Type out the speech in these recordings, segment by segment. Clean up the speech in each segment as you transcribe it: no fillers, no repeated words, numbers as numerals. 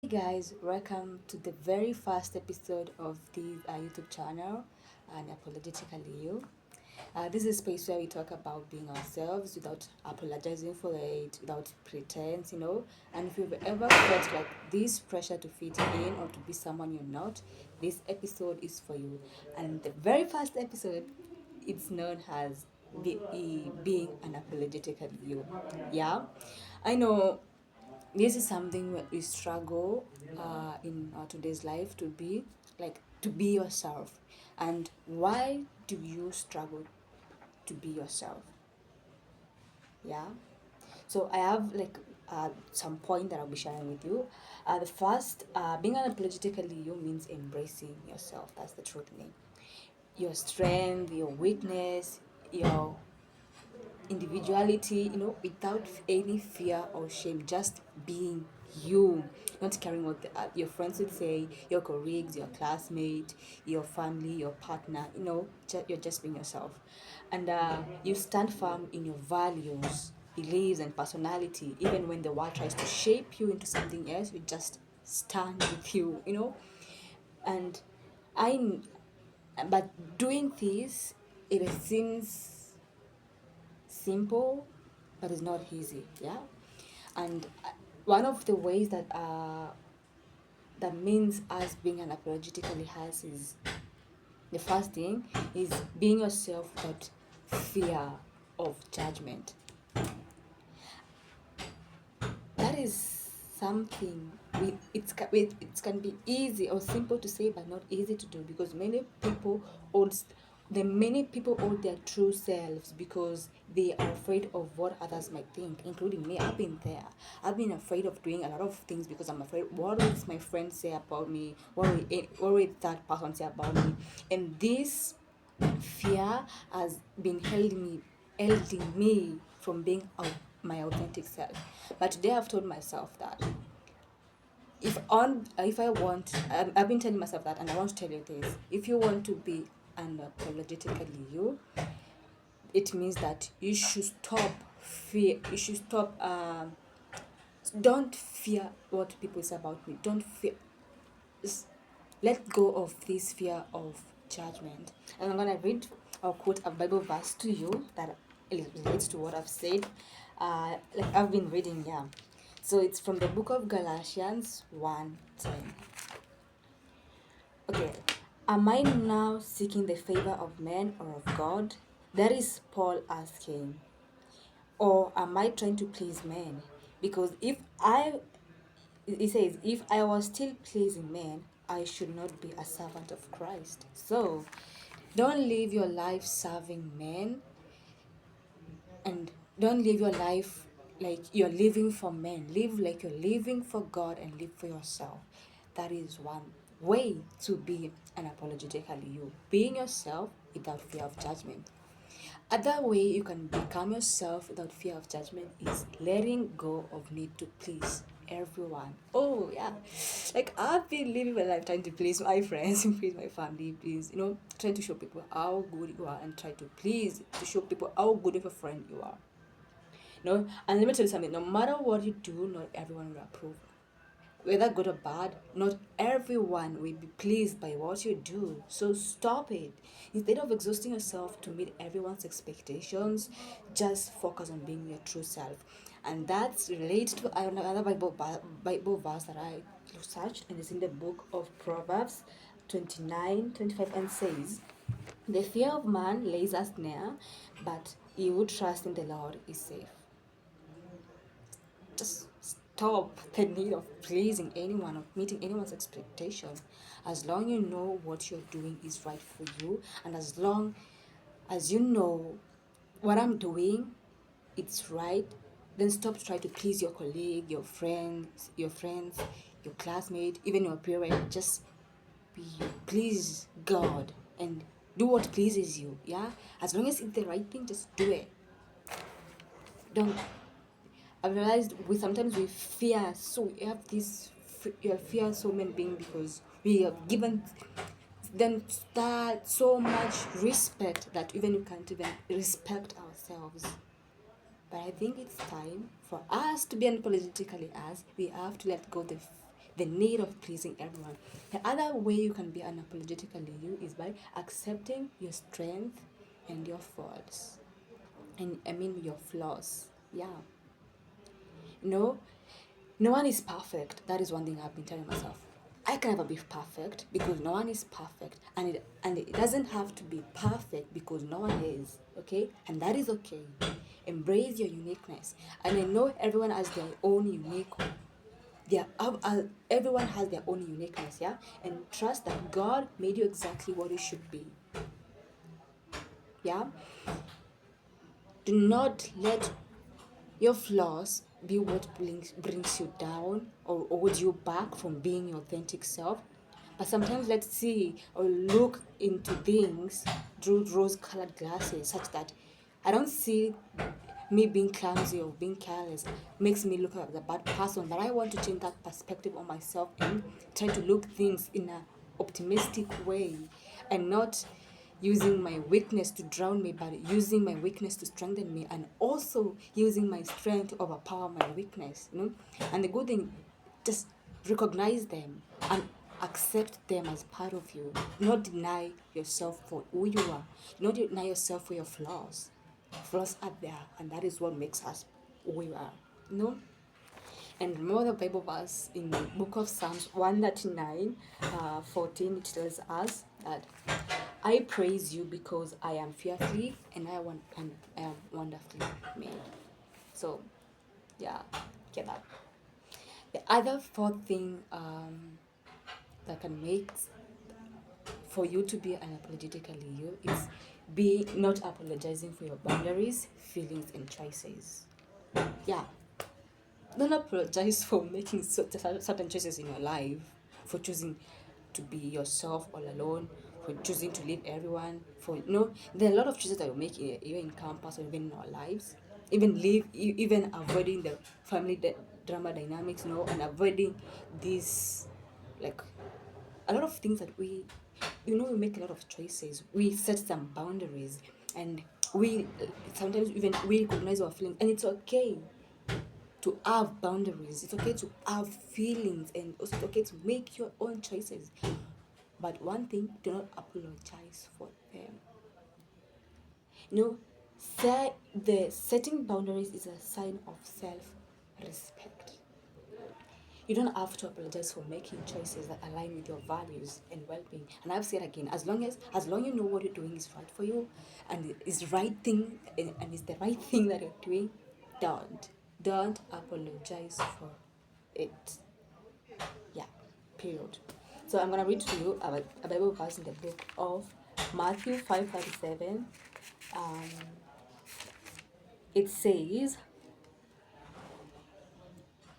Hey guys, welcome to the very first episode of this YouTube channel, Unapologetically You. This is a space where we talk about being ourselves without apologizing for it, without pretense, And if you've ever felt like this pressure to fit in or to be someone you're not, this episode is for you. And the very first episode, it's known as being unapologetically you. Yeah, I know this is something we struggle in today's life to be to be yourself. And why do you struggle to be yourself? Yeah, so I have some point that I'll be sharing with you. The first, being unapologetically you means embracing yourself. That's the truth name. Your strength, your weakness, your individuality, without any fear or shame, just being you, not caring what your friends would say, your colleagues, your classmate, your family, your partner, you're just being yourself. And you stand firm in your values, beliefs, and personality, even when the world tries to shape you into something else, you just stand with you. And I, but doing this, it seems simple, but it's not easy. Yeah, and one of the ways that means us being unapologetically has is the first thing is being yourself without fear of judgment. That is something it can be easy or simple to say but not easy to do, because hold many people hold their true selves because they are afraid of what others might think, including me. I've been there. I've been afraid of doing a lot of things because I'm afraid, what will my friends say about me, what will that person say about me. And this fear has been holding me from being my authentic self. But today I've told myself that if I want, I've been telling myself that, and I want to tell you this: if you want to be unapologetically you, it means that you should stop fear. You should stop. Don't fear what people say about me. Don't fear. Let go of this fear of judgment. And I'm gonna read or quote a Bible verse to you that relates to what I've said. Like I've been reading, yeah. So it's from the book of Galatians 1:10. Okay. Am I now seeking the favor of men or of God? That is Paul asking. Or am I trying to please men? Because he says, if I was still pleasing men, I should not be a servant of Christ. So don't live your life serving men, and don't live your life like you're living for men. Live like you're living for God and live for yourself. That is one way to be unapologetically you, being yourself without fear of judgment. Other way you can become yourself without fear of judgment is letting go of need to please everyone. Oh yeah, like I've been living my life trying to please my friends, please my family, please, trying to show people how good you are and try to show people how good of a friend you are. No, and let me tell you something. No matter what you do, not everyone will approve. Whether good or bad, not everyone will be pleased by what you do. So stop it. Instead of exhausting yourself to meet everyone's expectations, just focus on being your true self. And that's related to another Bible verse that I searched, and it's in the book of Proverbs 29:25, and says, the fear of man lays a snare, but he who trusts in the Lord is safe. Just stop the need of pleasing anyone or meeting anyone's expectation. As long you know what you're doing is right for you, and as long as you know what I'm doing, it's right, then stop trying to please your colleague, your friends, your classmate, even your parent. Just be you. Please God and do what pleases you. Yeah, as long as it's the right thing, just do it. Don't I've realized we fear, so we have this fear so many being because we have given them that so much respect that even we can't even respect ourselves. But I think it's time for us to be unapologetically us. We have to let go the need of pleasing everyone. The other way you can be unapologetically you is by accepting your strength and your faults. And I mean your flaws. Yeah. No, no one is perfect. That is one thing I've been telling myself. I can never be perfect because no one is perfect, and it doesn't have to be perfect because no one is. Okay, and that is okay. Embrace your uniqueness, and I know everyone has their own unique. Everyone has their own uniqueness, yeah, and trust that God made you exactly what you should be. Yeah, do not let your flaws be what brings you down or hold you back from being your authentic self. But sometimes let's see or look into things through rose colored glasses, such that I don't see me being clumsy or being careless makes me look like a bad person. But I want to change that perspective on myself and try to look things in an optimistic way and not using my weakness to drown me, but using my weakness to strengthen me, and also using my strength to overpower my weakness. And the good thing, just recognize them and accept them as part of you. Do not deny yourself for who you are. Do not deny yourself for your flaws. Flaws are there, and that is what makes us who we are. And remember the Bible verse in the book of Psalms 139, 14, it tells us that I praise you because I am fearfully and I am wonderfully made. So, yeah, get that. The other fourth thing that can make for you to be unapologetically you is be not apologizing for your boundaries, feelings, and choices. Yeah, don't apologize for making certain choices in your life, for choosing to be yourself all alone, for choosing to leave everyone. There are a lot of choices that we make even in campus or even in our lives. Even avoiding the family drama dynamics, and avoiding this, like, a lot of things that we make a lot of choices. We set some boundaries, and we sometimes even we recognize our feelings, and it's okay to have boundaries. It's okay to have feelings, and also it's okay to make your own choices. But one thing, do not apologize for them. You know, the setting boundaries is a sign of self-respect. You don't have to apologize for making choices that align with your values and well-being. And I've said again, as long you know what you're doing is right for you, and is right thing, and it's the right thing that you're doing, don't apologize for it. Yeah, period. So I'm gonna read to you a Bible verse in the book of Matthew 5:37. Um, it says,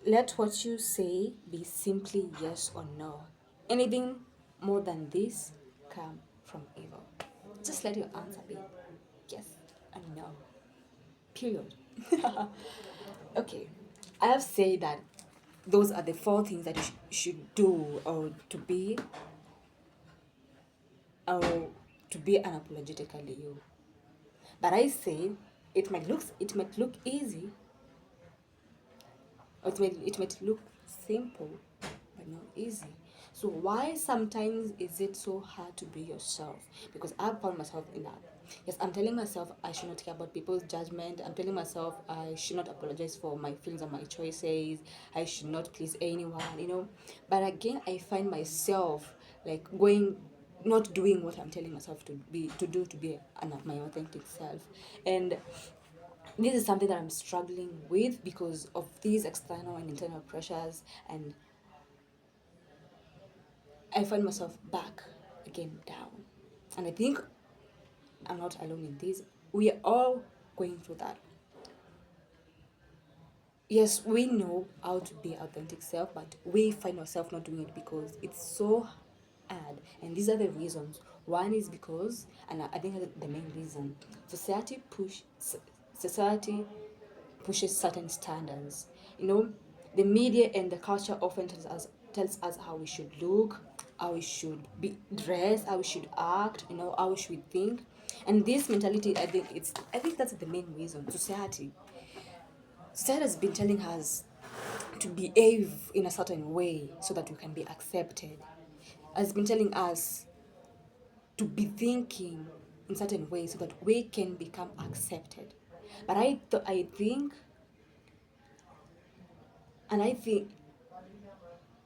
"Let what you say be simply yes or no. Anything more than this come from evil." Just let your answer be yes and no. Period. Okay, I have said that those are the four things that you should do or to be unapologetically you. But I say it might look easy, or it might look simple, but not easy. So why sometimes is it so hard to be yourself? Because I've found myself in that. Yes, I'm telling myself I should not care about people's judgment. I'm telling myself I should not apologize for my feelings and my choices. I should not please anyone. But again, I find myself like not doing what I'm telling myself to be my authentic self. And this is something that I'm struggling with because of these external and internal pressures, and I find myself back again down. And I think I'm not alone in this. We are all going through that. Yes, we know how to be authentic self, but we find ourselves not doing it because it's so hard. And these are the reasons. One is because, and I think that's the main reason, society pushes certain standards. The media and the culture often tells us how we should look, how we should be dressed, how we should act, how we should think. And this mentality, I think that's the main reason. Society has been telling us to behave in a certain way so that we can be accepted. Has been telling us to be thinking in certain ways so that we can become accepted. But I think, and I think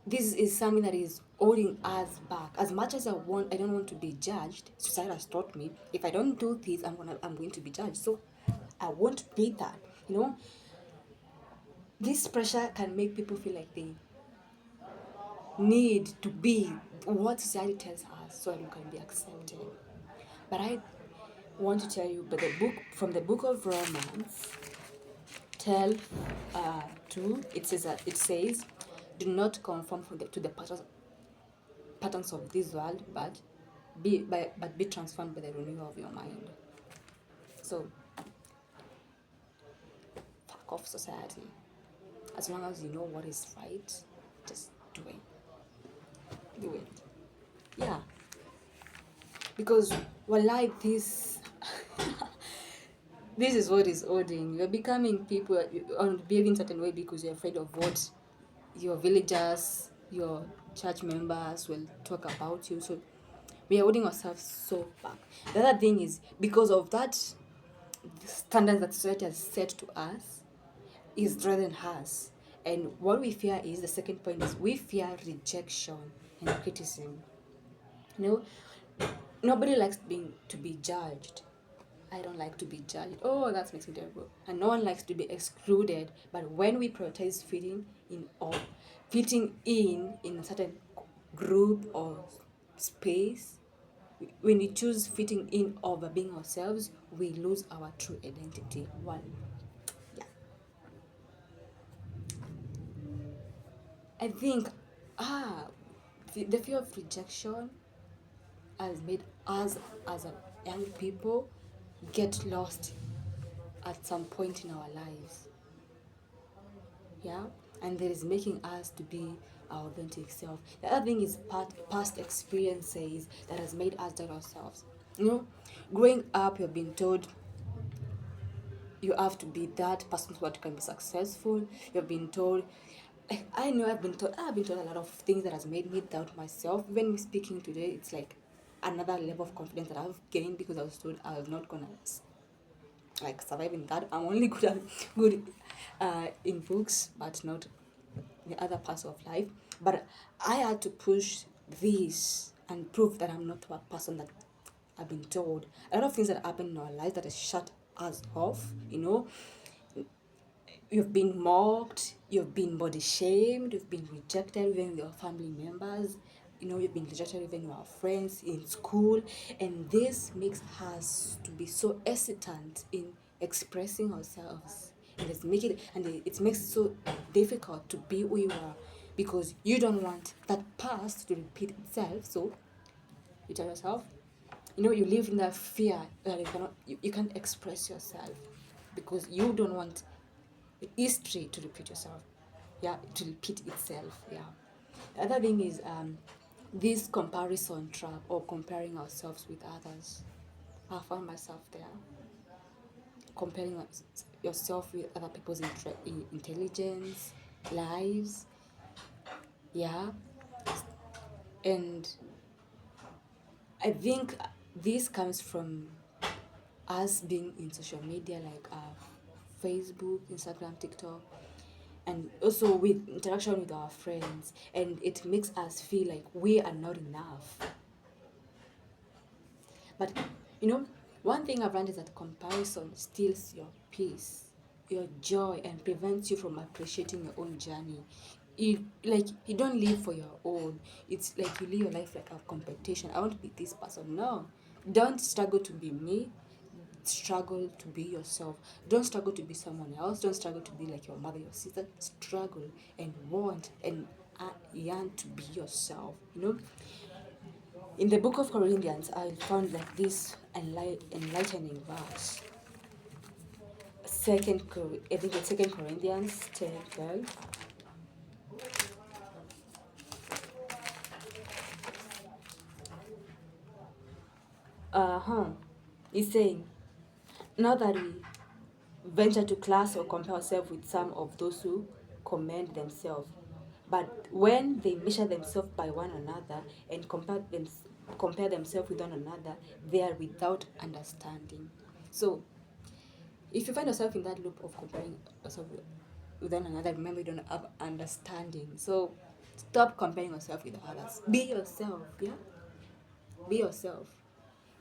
this is something that is holding us back. As much as I don't want to be judged. Society has taught me if I don't do this, I'm going to be judged. So I won't be that. This pressure can make people feel like they need to be what society tells us so that we can be accepted. But I want to tell you, but the book of Romans 12, 2, it says, do not conform to the patterns of this world, but be transformed by the renewal of your mind. So fuck off society. As long as you know what is right, just do it. Do it. Yeah. Because like this is what is holding. You're becoming people or behaving certain way because you're afraid of what your villagers, your church members will talk about you. So we are holding ourselves so back. The other thing is because of that standards that society has set to us is rather than us. And what we fear is the second point is we fear rejection and criticism. Nobody likes to be judged. I don't like to be judged. Oh, that makes me terrible. And no one likes to be excluded. But when we prioritize fitting in a certain group or space, when we choose fitting in over being ourselves, we lose our true identity. One, yeah. I think, the fear of rejection has made us as a young people get lost at some point in our lives. Yeah, and that is making us to be our authentic self. The other thing is past experiences that has made us doubt ourselves. Growing up, you've been told you have to be that person so that you can be successful. You've been told, I know I've been told a lot of things that has made me doubt myself. Even me speaking today, it's like another level of confidence that I've gained because I was told I was not gonna like surviving that. I'm only good in books, but not the other parts of life. But I had to push this and prove that I'm not a person that I've been told. A lot of things that happen in our life that has shut us off. You've been mocked, you've been body shamed, you've been rejected even with your family members, you've been rejected even with our friends in school, and this makes us to be so hesitant in expressing ourselves, and it makes it so difficult to be who you are because you don't want that past to repeat itself. So you tell yourself, you live in that fear that you can't express yourself because you don't want history to repeat yourself. Yeah, to repeat itself. Yeah. The other thing is this comparison trap or comparing ourselves with others. I found myself there comparing yourself with other people's intelligence, lives. Yeah, and I think this comes from us being in social media like Facebook, Instagram, TikTok, and also with interaction with our friends, and it makes us feel like we are not enough. But one thing I've learned is that comparison steals your peace, your joy, and prevents you from appreciating your own journey. You don't live for your own. It's like you live your life like a competition. I want to be this person. No, don't struggle to be me. Struggle to be yourself. Don't struggle to be someone else. Don't struggle to be like your mother, your sister. Struggle and want and yearn to be yourself. In the book of Corinthians, I found like this enlightening verse. I think it's Second Corinthians 10:12. It's saying, not that we venture to class or compare ourselves with some of those who commend themselves. But when they measure themselves by one another and compare themselves with one another, they are without understanding. So if you find yourself in that loop of comparing yourself with one another, remember you don't have understanding. So stop comparing yourself with others. Be yourself, yeah? Be yourself.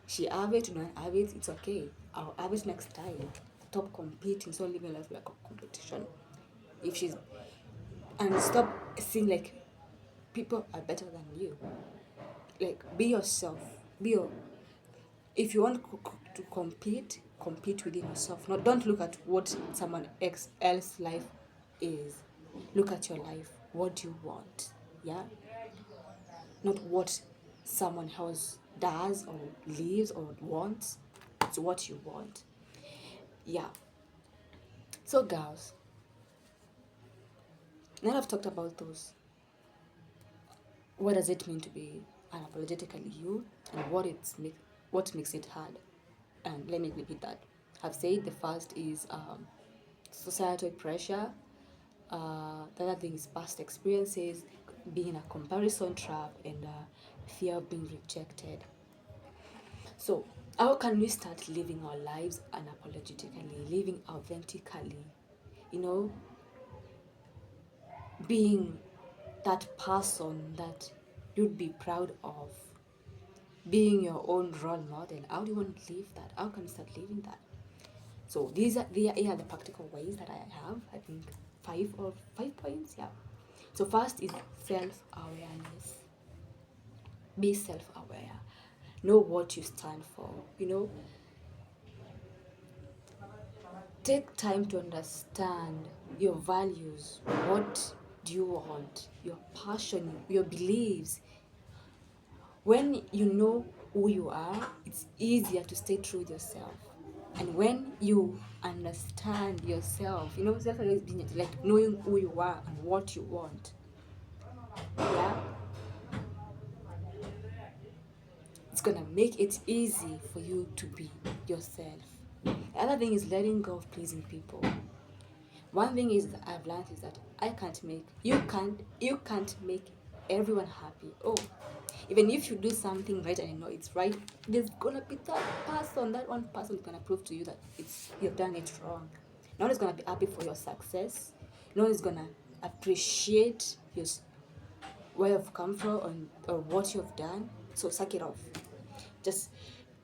She have it, you don't have it, it's okay. I'll have it next time. Stop competing. So live your life like a competition. If she's and stop seeing like people are better than you. Like be yourself. Be your if you want to compete, compete within yourself. Not don't look at what someone else life is. Look at your life. What do you want? Yeah, not what someone else does or lives or wants. It's what you want. Yeah. So girls, now I've talked about those. What does it mean to be unapologetically you, and what makes it hard? And let me repeat that. I've said the first is societal pressure. The other thing is past experiences, being in a comparison trap, and fear of being rejected. So, how can we start living our lives unapologetically, living authentically? You know, being that person that you'd be proud of, being your own role model. How do you want to live that? How can you start living that? So these are the practical ways that I have. I think 5 points. Yeah. So first is self-awareness. Be self-aware. Know what you stand for. Take time to understand your values. What do you want? Your passion, your beliefs. When you know who you are, it's easier to stay true with yourself. And when you understand yourself, self-awareness being like knowing who you are and what you want. Yeah, it's gonna make it easy for you to be yourself. The other thing is letting go of pleasing people. One thing is that I've learned is that you can't make everyone happy. Oh, even if you do something right and you know it's right, there's gonna be that one person is gonna prove to you that you've done it wrong. No one is gonna be happy for your success. No one is gonna appreciate where you've come from or what you've done. So suck it off. Just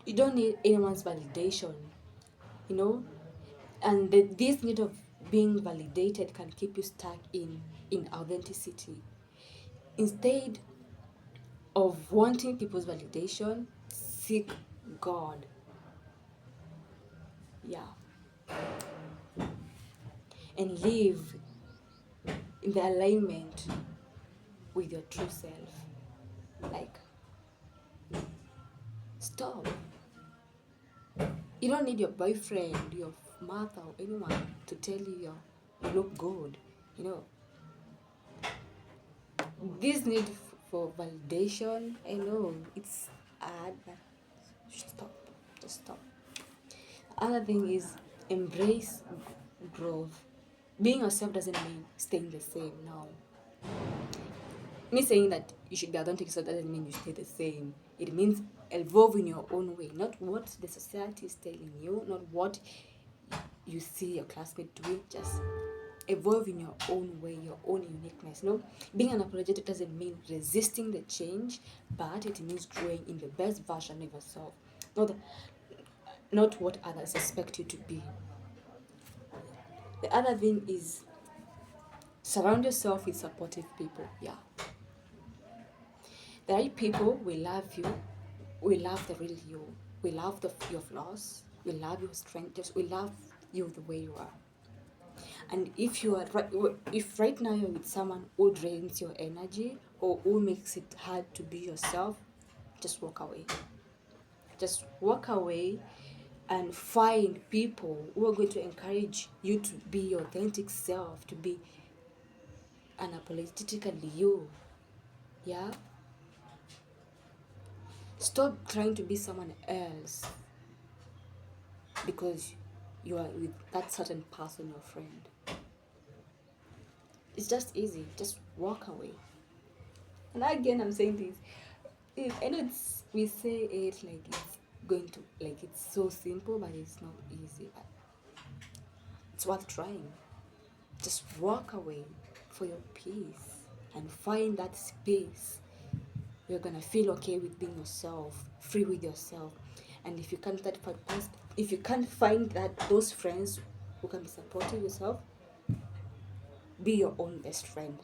you don't need anyone's validation, you know and this need of being validated can keep you stuck in authenticity. Instead of wanting people's validation, seek God. Yeah. And live in the alignment with your true self. Like, stop. You don't need your boyfriend, your mother, or anyone to tell you you look good. You know, this need for validation, I know it's hard, but stop. Just stop. Other thing is embrace growth. Being yourself doesn't mean staying the same. No. Me saying that you should be authentic so doesn't mean you stay the same. It means evolve in your own way, not what the society is telling you, not what you see your classmate doing. Just evolve in your own way, your own uniqueness. No, being unapologetic doesn't mean resisting the change, but it means growing in the best version of yourself, not what others expect you to be. The other thing is surround yourself with supportive people. Yeah. The right people will love you. We love the real you. We love your flaws. We love your strengths. We love you the way you are. And if right now you're with someone who drains your energy or who makes it hard to be yourself, just walk away. Just walk away and find people who are going to encourage you to be your authentic self, to be unapologetically you. Yeah? Stop trying to be someone else because you are with that certain person, your friend. It's just easy. Just walk away. And again, I'm saying this. I know we say it like it's going to, like it's so simple, but it's not easy. But it's worth trying. Just walk away for your peace and find that space. You're gonna feel okay with being yourself, free with yourself. And if you can't if you can't find that those friends who can be supportive yourself, be your own best friend.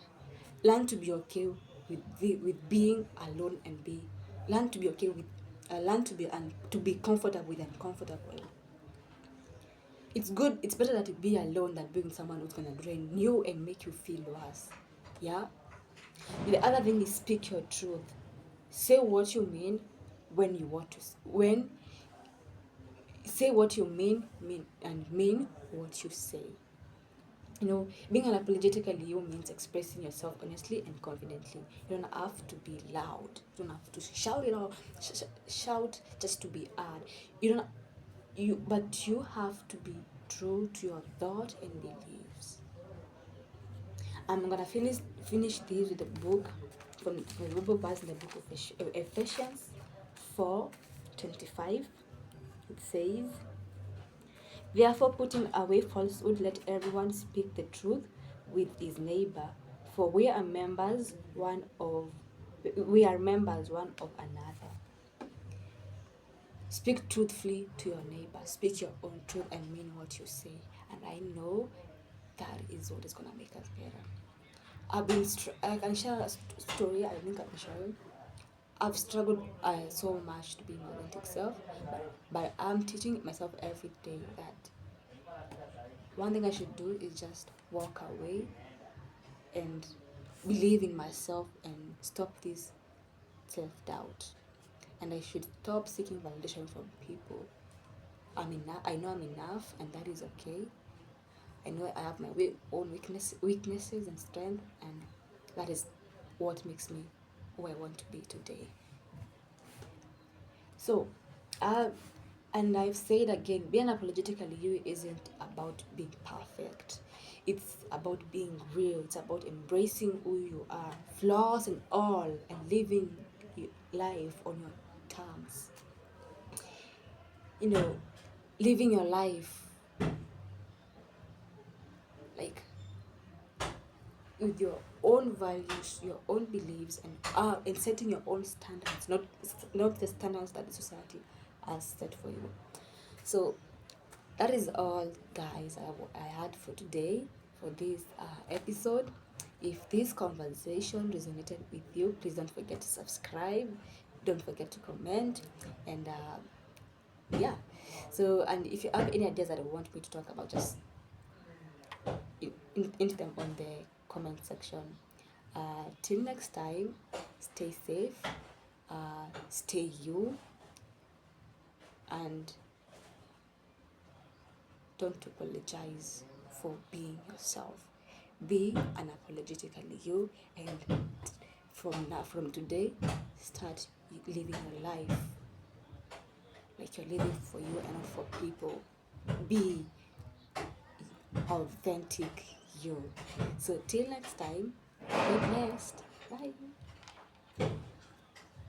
Learn to be okay with being alone and be learn to be okay with learn to be comfortable with uncomfortable. It's good. It's better that you be alone than being someone who's gonna drain you and make you feel worse. Yeah. The other thing is speak your truth. Say what you mean when you want to. When say what you mean what you say. Being unapologetically you means expressing yourself honestly and confidently. You don't have to be loud. You don't have to shout it out. Shout just to be heard. But you have to be true to your thought and beliefs. I'm gonna finish this with a book from the Bible verse in the book of Ephesians 4:25. It says, "Therefore, putting away falsehood, let everyone speak the truth with his neighbor, for we are members one of another." Speak truthfully to your neighbor. Speak your own truth and mean what you say. And I know that is what is gonna make us better. I can share a story. I think I'm sharing. I've struggled so much to be my authentic self, but I'm teaching myself every day that one thing I should do is just walk away and believe in myself and stop this self-doubt. And I should stop seeking validation from people. I know I'm enough, and that is okay. I know I have my own weaknesses and strength, and that is what makes me who I want to be today. So, and I've said again, being unapologetically you isn't about being perfect. It's about being real. It's about embracing who you are, flaws and all, and living life on your terms. Living your life like with your own values, your own beliefs, and setting your own standards, not the standards that the society has set for you. So that is all, guys. I had for today for this episode. If this conversation resonated with you, please don't forget to subscribe. Don't forget to comment, and yeah. So, and if you have any ideas that you want me to talk about, just into them on the comment section. Till next time, stay safe, stay you, and don't apologize for being yourself. Be unapologetically you, and from today, start living your life like you're living for you and not for people. Be authentic you. So till next time, be blessed. Bye.